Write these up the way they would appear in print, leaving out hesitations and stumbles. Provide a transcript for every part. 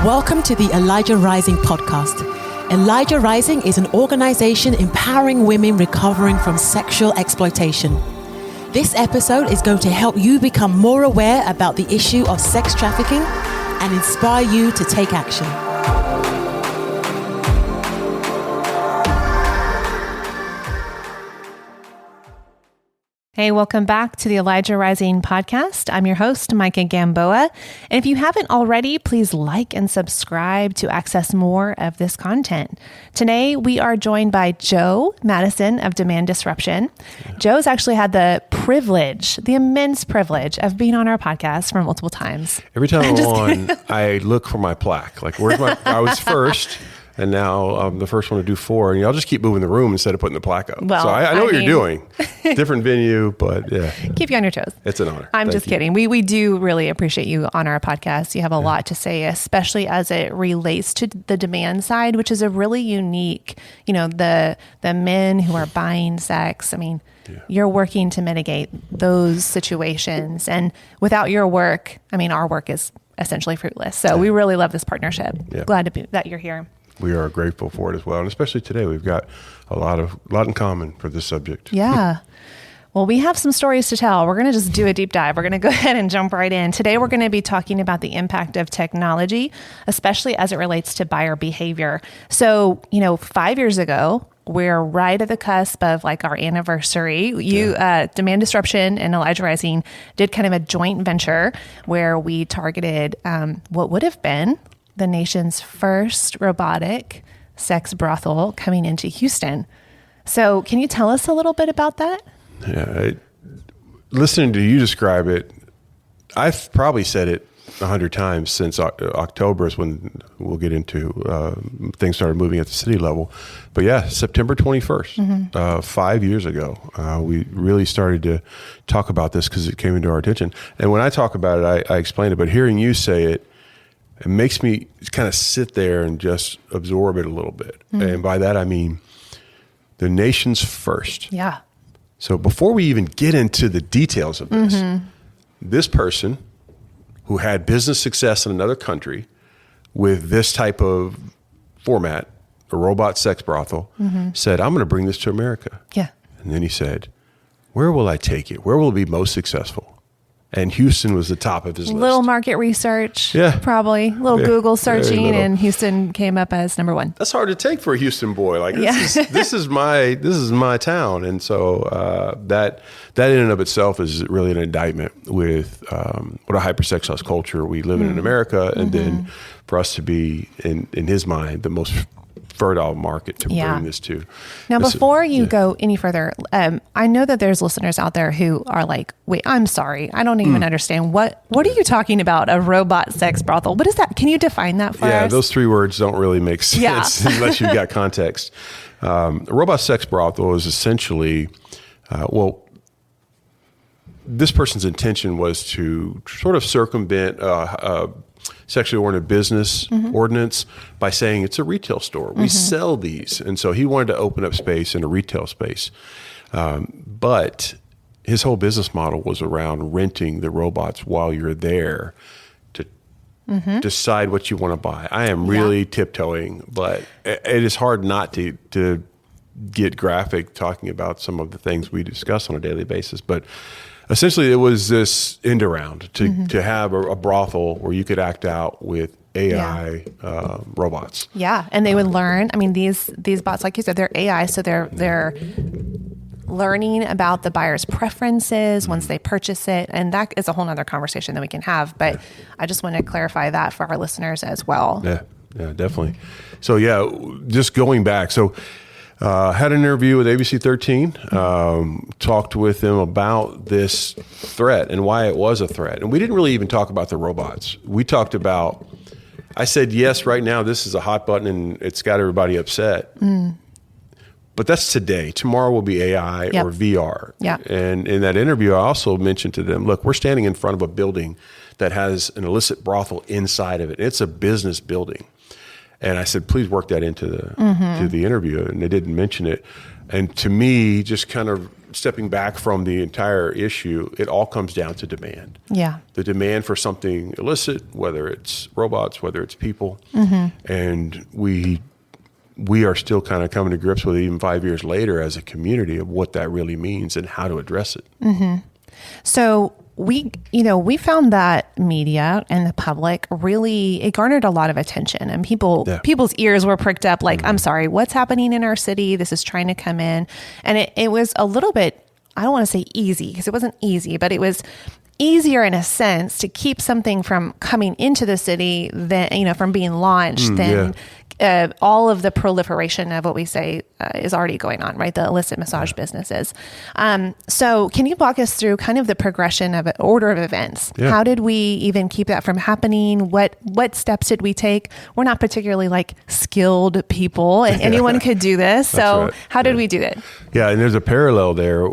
Welcome to the Elijah Rising podcast. Elijah Rising is an organization empowering women recovering from sexual exploitation. This episode is going to help you become more aware about the issue of sex trafficking and inspire you to take action. Hey, welcome back to the Elijah Rising podcast. I'm your host, Micah Gamboa. And if you haven't already, please like and subscribe to access more of this content. Today, we are joined by Joe Madison of Demand Disruption. Joe's actually had the immense privilege of being on our podcast for multiple times. Every time I'm on, I look for my plaque. Like, I was first. And now I'm the first one to do 4, and y'all just keep moving the room instead of putting the plaque up. Well, so I know what you're doing. Different venue, but yeah. Keep you on your toes. It's an honor. I'm just kidding. We do really appreciate you on our podcast. You have a lot to say, especially as it relates to the demand side, which is a really unique, the men who are buying sex. I mean, you're working to mitigate those situations. And without your work, our work is essentially fruitless. So we really love this partnership. Yeah. Glad that you're here. We are grateful for it as well. And especially today, we've got a lot in common for this subject. Yeah. Well, we have some stories to tell. We're going to just do a deep dive. We're going to go ahead and jump right in. Today, we're going to be talking about the impact of technology, especially as it relates to buyer behavior. So, 5 years ago, we're right at the cusp of our anniversary. Demand Disruption and Elijah Rising did kind of a joint venture where we targeted what would have been the nation's first robotic sex brothel coming into Houston. So can you tell us a little bit about that? Yeah. Listening to you describe it, I've probably said it 100 times since October is when we'll get into things started moving at the city level. But yeah, September 21st, 5 years ago, we really started to talk about this because it came into our attention. And when I talk about it, I explain it, but hearing you say it, it makes me kind of sit there and just absorb it a little bit. And by that, I mean the nation's first. Yeah. So before we even get into the details of this, this person who had business success in another country with this type of format, a robot sex brothel, said, I'm going to bring this to America. Yeah. And then he said, where will I take it? Where will it be most successful? And Houston was the top of his list. Little market research, probably. Little Google searching, and Houston came up as number 1. That's hard to take for a Houston boy. This is my town, and so that in and of itself is really an indictment with what a hypersexualized culture we live in America, and then for us to be in his mind the most fertile market to bring this to. Now, before you go any further, I know that there's listeners out there who are like, wait, I'm sorry. I don't even understand. What are you talking about? A robot sex brothel? What is that? Can you define that for us? Yeah, those 3 words don't really make sense unless you've got context. A robot sex brothel is essentially, this person's intention was to sort of circumvent sexually oriented business ordinance by saying it's a retail store. We sell these. And so he wanted to open up space in a retail space. But his whole business model was around renting the robots while you're there to decide what you want to buy. I am really tiptoeing, but it is hard not to get graphic talking about some of the things we discuss on a daily basis. But essentially, it was this end around to have a brothel where you could act out with AI robots. Yeah, and they would learn. These bots, like you said, they're AI, so they're learning about the buyer's preferences once they purchase it, and that is a whole nother conversation that we can have. But I just want to clarify that for our listeners as well. Yeah, definitely. So just going back, had an interview with ABC 13, talked with them about this threat and why it was a threat. And we didn't really even talk about the robots. We talked about, I said, yes, right now this is a hot button and it's got everybody upset. But that's today. Tomorrow will be AI or VR. Yeah. And in that interview, I also mentioned to them, look, we're standing in front of a building that has an illicit brothel inside of it. It's a business building. And I said, please work that into the interview. And they didn't mention it. And to me, just kind of stepping back from the entire issue, it all comes down to demand. Yeah. The demand for something illicit, whether it's robots, whether it's people. And we are still kind of coming to grips with it even 5 years later as a community of what that really means and how to address it. So we found that media and the public it garnered a lot of attention, and people's ears were pricked up like, I'm sorry, what's happening in our city? This is trying to come in. And it was a little bit, I don't want to say easy because it wasn't easy, but it was easier in a sense to keep something from coming into the city than, from being launched than all of the proliferation of what we say is already going on, right? The illicit massage businesses. So can you walk us through kind of the progression of an order of events? Yeah. How did we even keep that from happening? What steps did we take? We're not particularly like skilled people and anyone could do this. So right. how did we do it? Yeah, and there's a parallel there.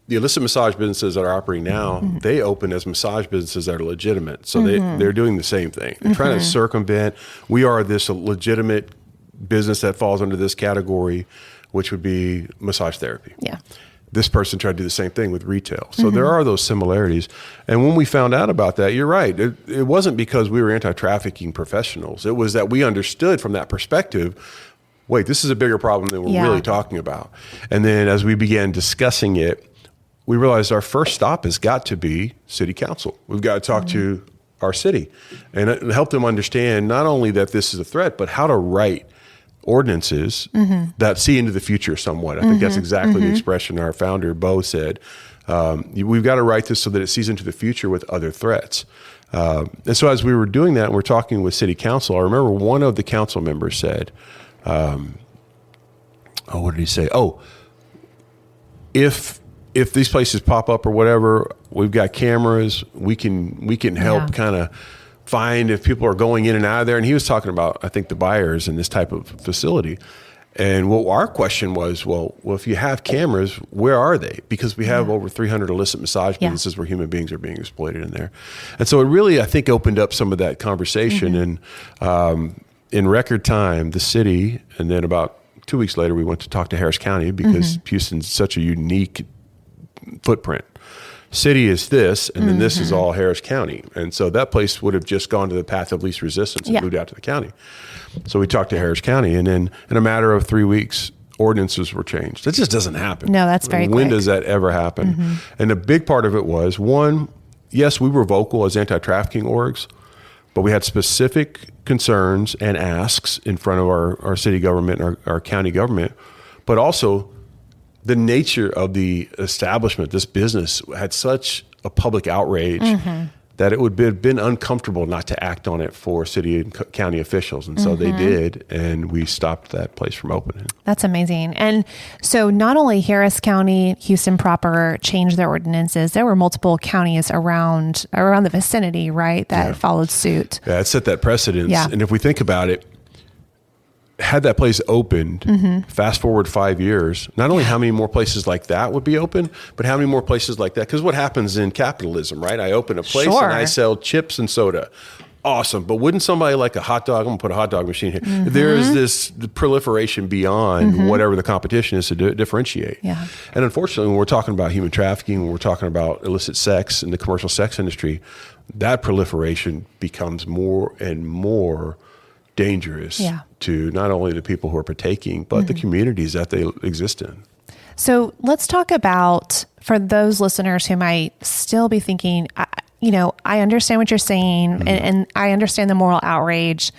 The illicit massage businesses that are operating now, they open as massage businesses that are legitimate. So they're doing the same thing. They're trying to circumvent. We are this legitimate business that falls under this category, which would be massage therapy. Yeah. This person tried to do the same thing with retail. So there are those similarities. And when we found out about that, you're right. It wasn't because we were anti-trafficking professionals. It was that we understood from that perspective, wait, this is a bigger problem than we're really talking about. And then as we began discussing it, we realized our first stop has got to be city council. We've got to talk to our city and help them understand not only that this is a threat, but how to write ordinances that see into the future somewhat. I think that's exactly the expression our founder, Bo, said. We've got to write this so that it sees into the future with other threats. And so as we were doing that and we're talking with city council, I remember one of the council members said, what did he say? If these places pop up or whatever, we've got cameras. We can help kind of find if people are going in and out of there. And he was talking about, I think, the buyers in this type of facility. And what our question was, well, if you have cameras, where are they? Because we have over 300 illicit massage businesses where human beings are being exploited in there. And so it really, I think, opened up some of that conversation. And in record time, the city, and then about 2 weeks later, we went to talk to Harris County because Houston's such a unique footprint. City is this, and then this is all Harris County. And so that place would have just gone to the path of least resistance and moved out to the county. So we talked to Harris County, and then in a matter of 3 weeks, ordinances were changed. That just doesn't happen. No, that's very When quick. does that ever happen? And a big part of it was, one, yes, we were vocal as anti-trafficking orgs, but we had specific concerns and asks in front of our city government and our county government, but also the nature of the establishment, this business, had such a public outrage that it would have been uncomfortable not to act on it for city and county officials. And so they did, and we stopped that place from opening. That's amazing. And so not only Harris County, Houston proper changed their ordinances, there were multiple counties around the vicinity, right, that followed suit. Yeah, it set that precedence. Yeah. And if we think about it, had that place opened, fast forward 5 years, not only how many more places like that would be open, but how many more places like that? Because what happens in capitalism, right? I open a place and I sell chips and soda. Awesome. But wouldn't somebody like a hot dog, I'm going to put a hot dog machine here. There is this proliferation beyond whatever the competition is to differentiate. Yeah. And unfortunately, when we're talking about human trafficking, when we're talking about illicit sex in the commercial sex industry, that proliferation becomes more and more dangerous to not only the people who are partaking, but the communities that they exist in. So let's talk about, for those listeners who might still be thinking, I understand what you're saying and I understand the moral outrage,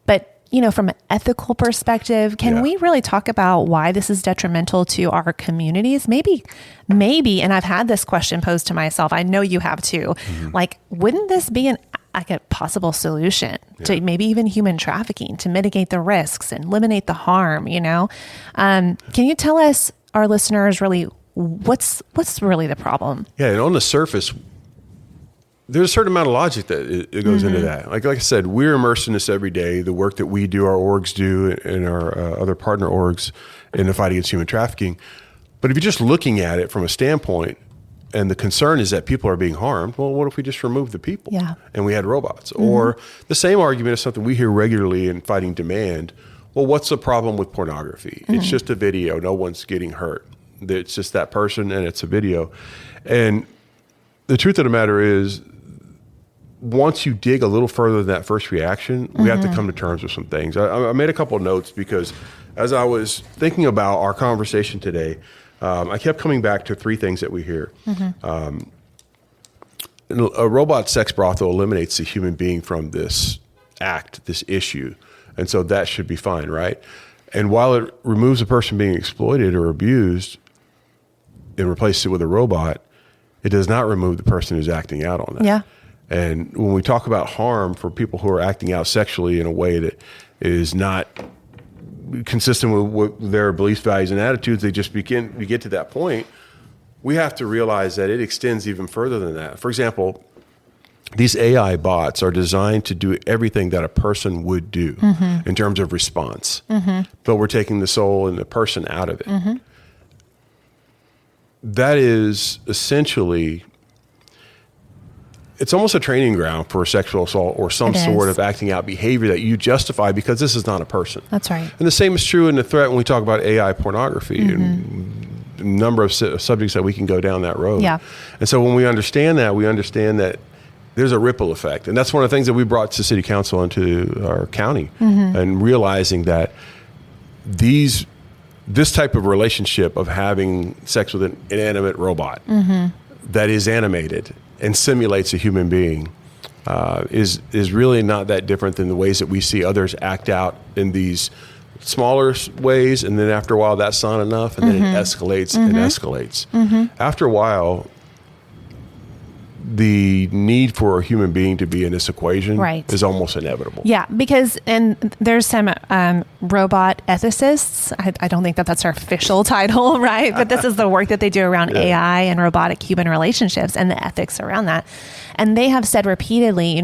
but from an ethical perspective, can we really talk about why this is detrimental to our communities? Maybe, and I've had this question posed to myself. I know you have too. Like, wouldn't this be a possible solution to maybe even human trafficking to mitigate the risks and eliminate the harm? Can you tell us, our listeners, really what's really the problem? Yeah, and on the surface, there's a certain amount of logic that it goes into that. Like I said, we're immersed in this every day. The work that we do, our orgs do, and our other partner orgs in the fight against human trafficking. But if you're just looking at it from a standpoint, and the concern is that people are being harmed, well, what if we just remove the people and we had robots? Or the same argument is something we hear regularly in fighting demand. Well, what's the problem with pornography? It's just a video. No one's getting hurt. It's just that person and it's a video. And the truth of the matter is, once you dig a little further than that first reaction, we have to come to terms with some things. I made a couple of notes because as I was thinking about our conversation today, I kept coming back to three things that we hear. A robot sex brothel eliminates the human being from this act, this issue. And so that should be fine, right? And while it removes a person being exploited or abused and replaces it with a robot, it does not remove the person who's acting out on that. Yeah. And when we talk about harm for people who are acting out sexually in a way that is not consistent with their beliefs, values, and attitudes, we get to that point, we have to realize that it extends even further than that. For example, these AI bots are designed to do everything that a person would do in terms of response, but we're taking the soul and the person out of it. That is essentially, it's almost a training ground for sexual assault or some sort of acting out behavior that you justify because this is not a person. That's right. And the same is true in the threat when we talk about AI pornography and a number of subjects that we can go down that road. Yeah. And so when we understand that there's a ripple effect. And that's one of the things that we brought to City Council and to our county, and realizing that this type of relationship of having sex with an inanimate robot that is animated and simulates a human being is really not that different than the ways that we see others act out in these smaller ways, and then after a while that's not enough, and then it escalates and escalates. After a while, the need for a human being to be in this equation is almost inevitable. Yeah, because, and there's some robot ethicists. I don't think that's our official title, right? But this is the work that they do around AI and robotic human relationships and the ethics around that. And they have said repeatedly,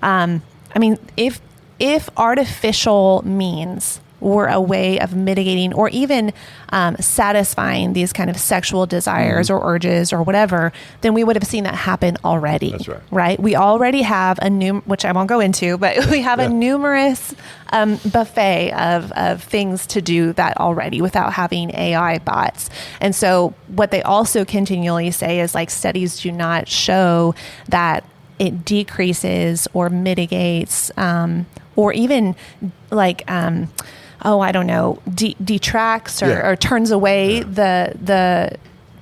I mean, if artificial means were a way of mitigating or even satisfying these kind of sexual desires or urges or whatever, then we would have seen that happen already. That's right. Right? We already have which I won't go into, but we have a numerous buffet of things to do that already without having AI bots. And so what they also continually say is, like, studies do not show that it decreases or mitigates or even like detracts or turns away the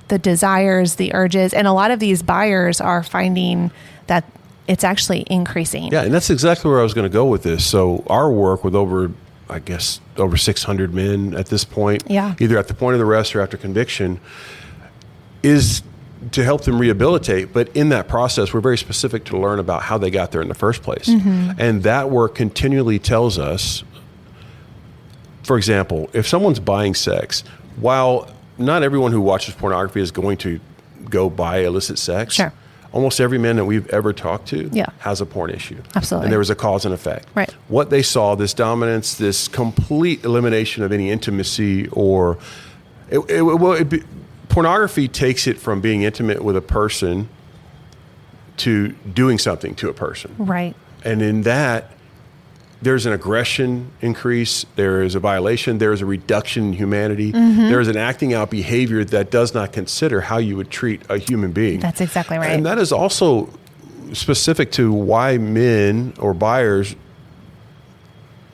desires, the urges. And a lot of these buyers are finding that it's actually increasing. Yeah, and that's exactly where I was going to go with this. So our work with over 600 men at this point, either at the point of arrest or after conviction, is to help them rehabilitate. But in that process, we're very specific to learn about how they got there in the first place. And that work continually tells us, for example, if someone's buying sex, while not everyone who watches pornography is going to go buy illicit sex, almost every man that we've ever talked to has a porn issue. Absolutely. And there was a cause and effect. Right. What they saw, this dominance, this complete elimination of any intimacy, or pornography takes it from being intimate with a person to doing something to a person. Right. And in that, there's an aggression increase, there is a violation, there is a reduction in humanity, there is an acting out behavior that does not consider how you would treat a human being. That's exactly right. And that is also specific to why men or buyers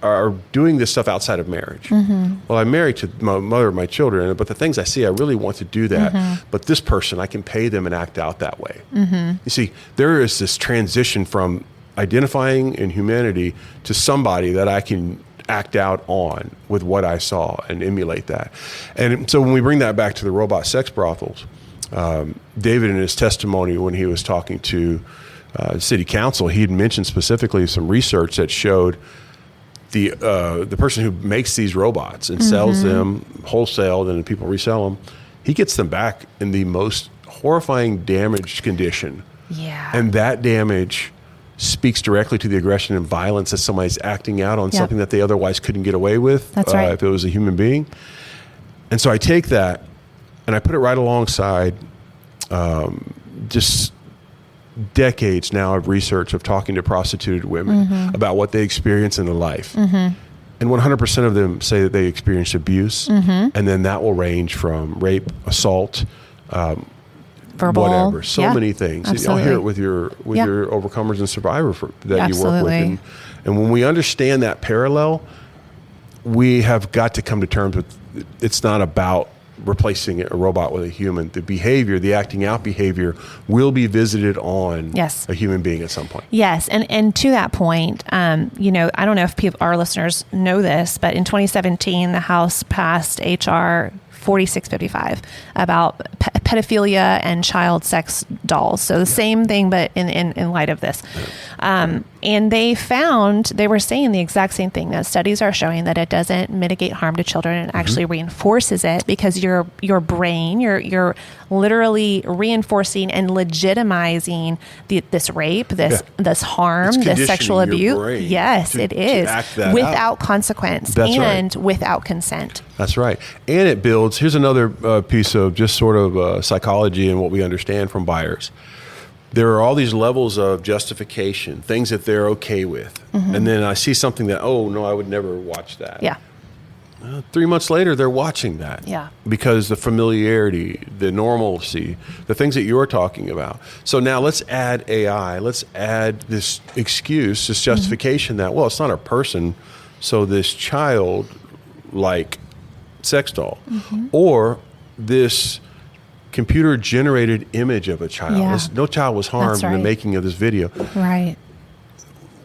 are doing this stuff outside of marriage. Well, I'm married to my mother of my children, but the things I see, I really want to do that. But this person, I can pay them and act out that way. You see, there is this transition from identifying in humanity to somebody that I can act out on with what I saw and emulate that. And so when we bring that back to the robot sex brothels, David, in his testimony when he was talking to City Council, he had mentioned specifically some research that showed the person who makes these robots and sells them wholesale, and then people resell them, he gets them back in the most horrifying damaged condition. Yeah. And that damage speaks directly to the aggression and violence that somebody's acting out on something that they otherwise couldn't get away with. That's right. If it was a human being. And so I take that and I put it right alongside just decades now of research of talking to prostituted women about what they experience in their life. And 100% of them say that they experienced abuse. And then that will range from rape, assault, verbal, whatever. So many things. Absolutely. You'll hear it with your overcomers and survivor that you work with. And when we understand that parallel, we have got to come to terms with it's not about replacing a robot with a human. The behavior, the acting out behavior, will be visited on a human being at some point. Yes. And to that point, I don't know if our listeners know this, but in 2017, the House passed HR 4655 about pedophilia and child sex dolls. So the same thing, but in light of this. And they were saying the exact same thing, that studies are showing that it doesn't mitigate harm to children. It actually reinforces it, because your brain, you're literally reinforcing and legitimizing this rape, this harm, this sexual abuse. Yes, it is, without consequence and without consent. That's right. And it builds, here's another piece of just sort of psychology and what we understand from buyers. There are all these levels of justification, things that they're okay with. And then I see something that, oh, no, I would never watch that. Yeah. 3 months later, they're watching that. Yeah. Because the familiarity, the normalcy, the things that you're talking about. So now let's add AI. Let's add this excuse, this justification that, well, it's not a person, so this child, like sex doll, or this computer-generated image of a child. Yeah. No child was harmed in the making of this video. Right.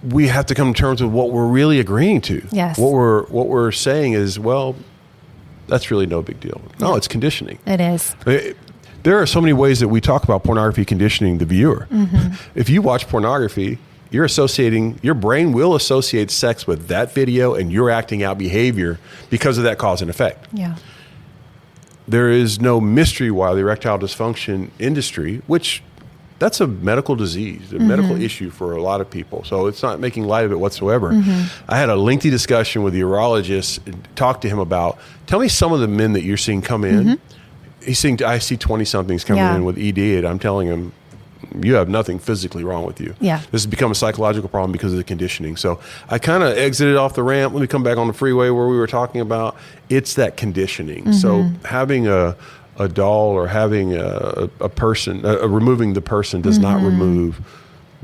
We have to come to terms with what we're really agreeing to. Yes. What we're saying is, well, that's really no big deal. No, it's conditioning. It is. There are so many ways that we talk about pornography conditioning the viewer. If you watch pornography, your brain will associate sex with that video and your acting out behavior because of that cause and effect. Yeah. There is no mystery why the erectile dysfunction industry, which that's a medical disease, a medical issue for a lot of people. So it's not making light of it whatsoever. I had a lengthy discussion with the urologist, talked to him about, tell me some of the men that you're seeing come in. I see 20-somethings coming in with ED, and I'm telling him, you have nothing physically wrong with you. Yeah. This has become a psychological problem because of the conditioning. So I kind of exited off the ramp. Let me come back on the freeway where we were talking about. It's that conditioning. So having a doll or having a person, removing the person does not remove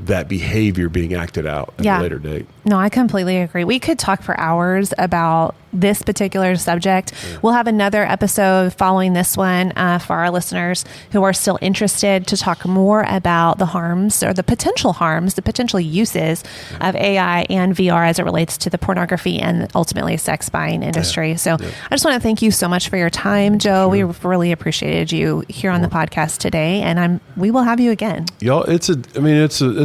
that behavior being acted out at a later date. No, I completely agree. We could talk for hours about this particular subject. We'll have another episode following this one for our listeners who are still interested to talk more about the harms or the potential harms, the potential uses of AI and VR as it relates to the pornography and ultimately sex buying industry. So I just want to thank you so much for your time, Joe. We really appreciated you here on the podcast today, and we will have you again. Y'all, it's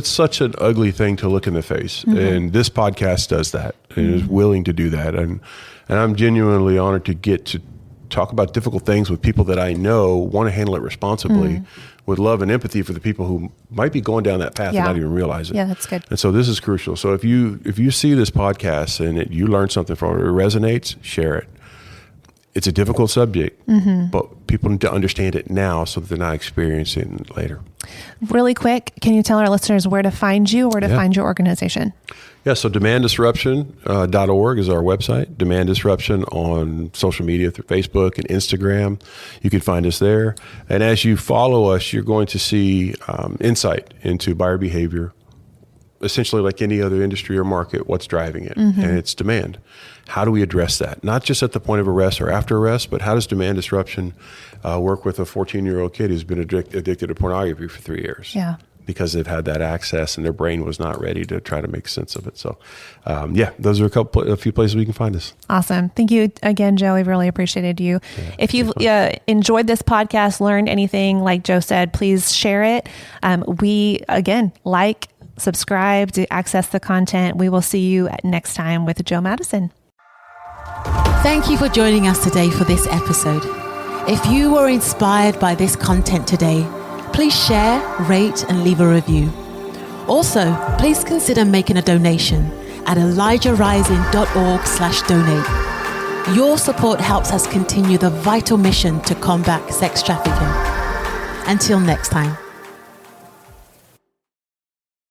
such an ugly thing to look in the face, and this podcast does that and is willing to do that, and I'm genuinely honored to get to talk about difficult things with people that I know want to handle it responsibly, with love and empathy for the people who might be going down that path and not even realize it. Yeah, that's good. And so this is crucial. So if you see this podcast and you learn something from it, it resonates, share it. It's a difficult subject, but people need to understand it now so that they're not experiencing it later. Really quick, can you tell our listeners where to find you, where to find your organization? Yeah, so demanddisruption.org is our website. Demand Disruption on social media through Facebook and Instagram. You can find us there. And as you follow us, you're going to see insight into buyer behavior, essentially like any other industry or market, what's driving it. And it's demand. How do we address that? Not just at the point of arrest or after arrest, but how does demand disruption work with a 14-year-old kid who's been addicted to pornography for 3 years? Yeah. Because they've had that access and their brain was not ready to try to make sense of it. So, those are a few places we can find us. Awesome. Thank you again, Joe. We really appreciated you. If you've enjoyed this podcast, learned anything, like Joe said, please share it. Subscribe to access the content. We will see you next time with Joe Madison. Thank you for joining us today for this episode. If you were inspired by this content today, please share, rate, and leave a review. Also, please consider making a donation at elijahrising.org/donate. Your support helps us continue the vital mission to combat sex trafficking. Until next time.